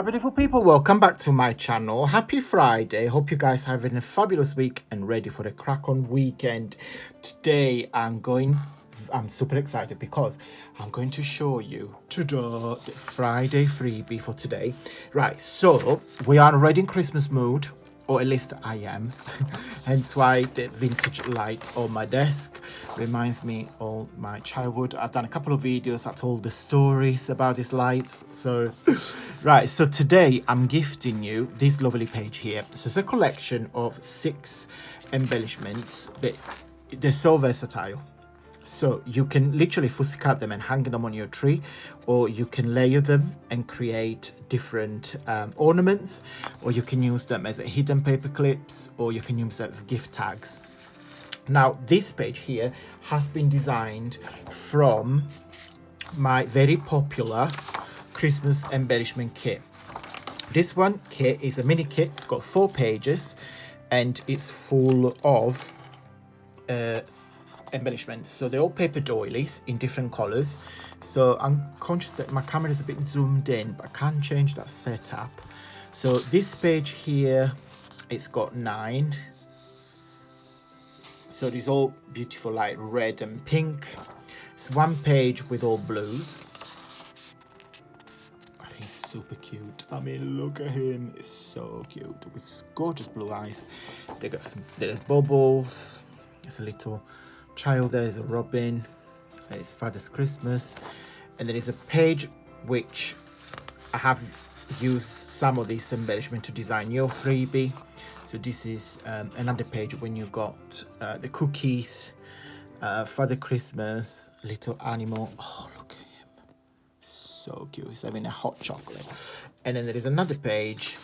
beautiful people, welcome back to my channel. Happy Friday. Hope you guys are having a fabulous week and ready for the crack on weekend. Today I'm super excited because I'm going to show you the Friday freebie for today. Right, so we are already in Christmas mood, or at least I am. Hence why the vintage light on my desk reminds me of my childhood. I've done a couple of videos that told the stories about this light. So right, so today I'm gifting you this lovely page here. So it's a collection of 6 embellishments that they're so versatile. So you can literally fussy cut them and hang them on your tree, or you can layer them and create different ornaments, or you can use them as hidden paper clips, or you can use them as gift tags. Now this page here has been designed from my very popular Christmas embellishment kit. This one kit is a mini kit. It's got 4 pages and it's full of embellishments. So they're all paper doilies in different colors. So I'm conscious that my camera is a bit zoomed in, but I can change that setup. So this page here, it's got 9. So these all beautiful like red and pink. It's one page with all blues. I think it's super cute. I mean, look at him, it's so cute with just gorgeous blue eyes. They got there's bubbles, there's a little child, there's a robin, it's Father's Christmas, and there is a page which I have used some of this embellishment to design your freebie. So this is another page when you got the cookies, Father Christmas, little animal. Oh, look at him, so cute, he's having a hot chocolate. And then there is another page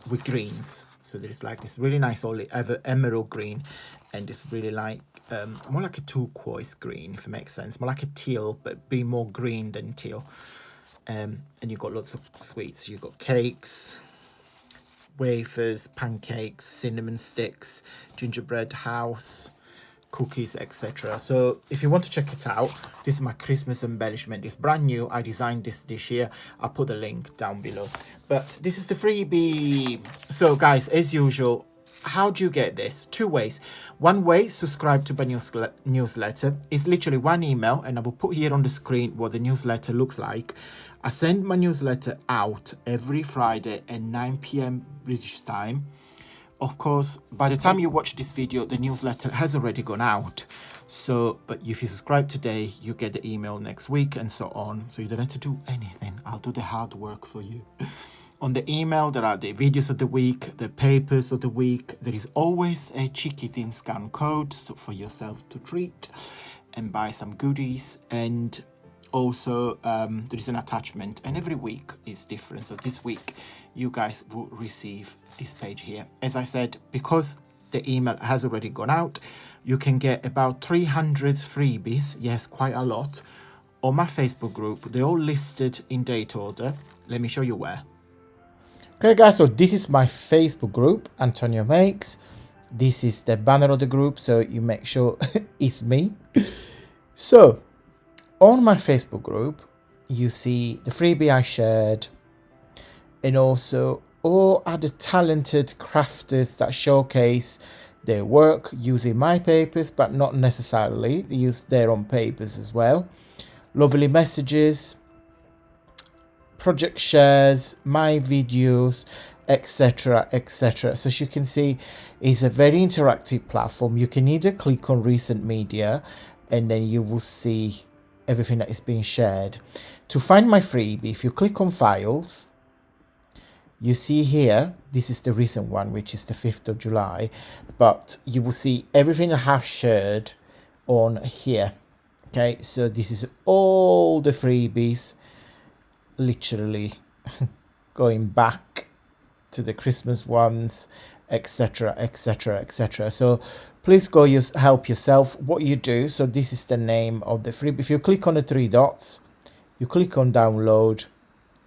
with greens. So there is like this really nice emerald green, and this really like more like a turquoise green, if it makes sense, more like a teal, but be more green than teal. And you've got lots of sweets. You've got cakes, wafers, pancakes, cinnamon sticks, gingerbread house, cookies, etc. So if you want to check it out, this is my Christmas embellishment. It's brand new. I designed this year. I'll put the link down below. But this is the freebie. So guys, as usual, how do you get this? 2 ways. One way, subscribe to my newsletter. It's literally one email, and I will put here on the screen what the newsletter looks like. I send my newsletter out every Friday at 9 p.m. British time. Of course, by the time you watch this video, the newsletter has already gone out. So, but if you subscribe today, you get the email next week and so on. So you don't have to do anything. I'll do the hard work for you. On the email, there are the videos of the week, the papers of the week. There is always a cheeky thin scan code for yourself to treat and buy some goodies. And also there is an attachment, and every week is different. So this week you guys will receive this page here. As I said, because the email has already gone out, you can get about 300 freebies, yes, quite a lot, on my Facebook group. They're all listed in date order. Let me show you where. Okay guys, so this is my Facebook group, Antonio Makes. This is the banner of the group, so you make sure it's me. So on my Facebook group, you see the freebie I shared, and also all other talented crafters that showcase their work using my papers, but not necessarily. They use their own papers as well. Lovely messages, project shares, my videos, etc, etc. So as you can see, it's a very interactive platform. You can either click on recent media and then you will see everything that is being shared. To find my freebie, if you click on files, you see here, this is the recent one, which is the 5th of July, but you will see everything I have shared on here. Okay, so this is all the freebies, literally going back to the Christmas ones, etc, etc, etc. So please go help yourself. What you do, so this is the name of the freebie. If you click on the 3 dots, you click on download,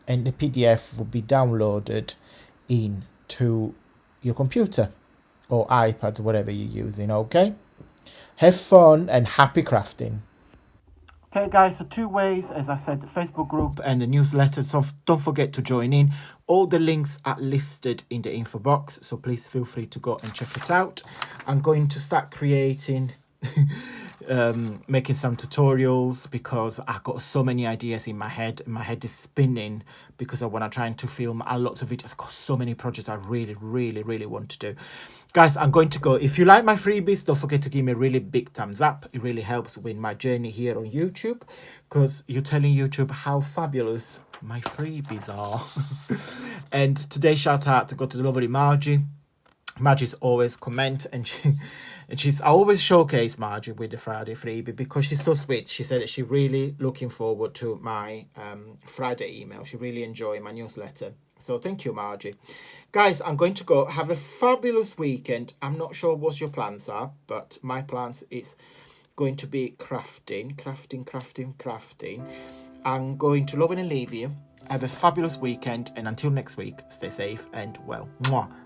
and the PDF will be downloaded into your computer or iPad, whatever you're using. Okay, have fun and happy crafting. Okay, guys, so 2 ways, as I said, the Facebook group and the newsletter. So don't forget to join in. All the links are listed in the info box, so please feel free to go and check it out. I'm going to start creating, making some tutorials because I've got so many ideas in my head. My head is spinning because I want to try to film a lot of videos. I've got so many projects I really want to do. Guys, I'm going to go. If you like my freebies, don't forget to give me a really big thumbs up. It really helps with my journey here on YouTube because you're telling YouTube how fabulous my freebies are. And today's shout out to go to the lovely Margie. Margie's always comment and I always showcase Margie with the Friday freebie because she's so sweet. She said that she's really looking forward to my Friday email. She really enjoyed my newsletter. So thank you, Margie. Guys, I'm going to go. Have a fabulous weekend. I'm not sure what your plans are, but my plans is going to be crafting. I'm going to love and leave you. Have a fabulous weekend, and until next week, stay safe and well. Mwah.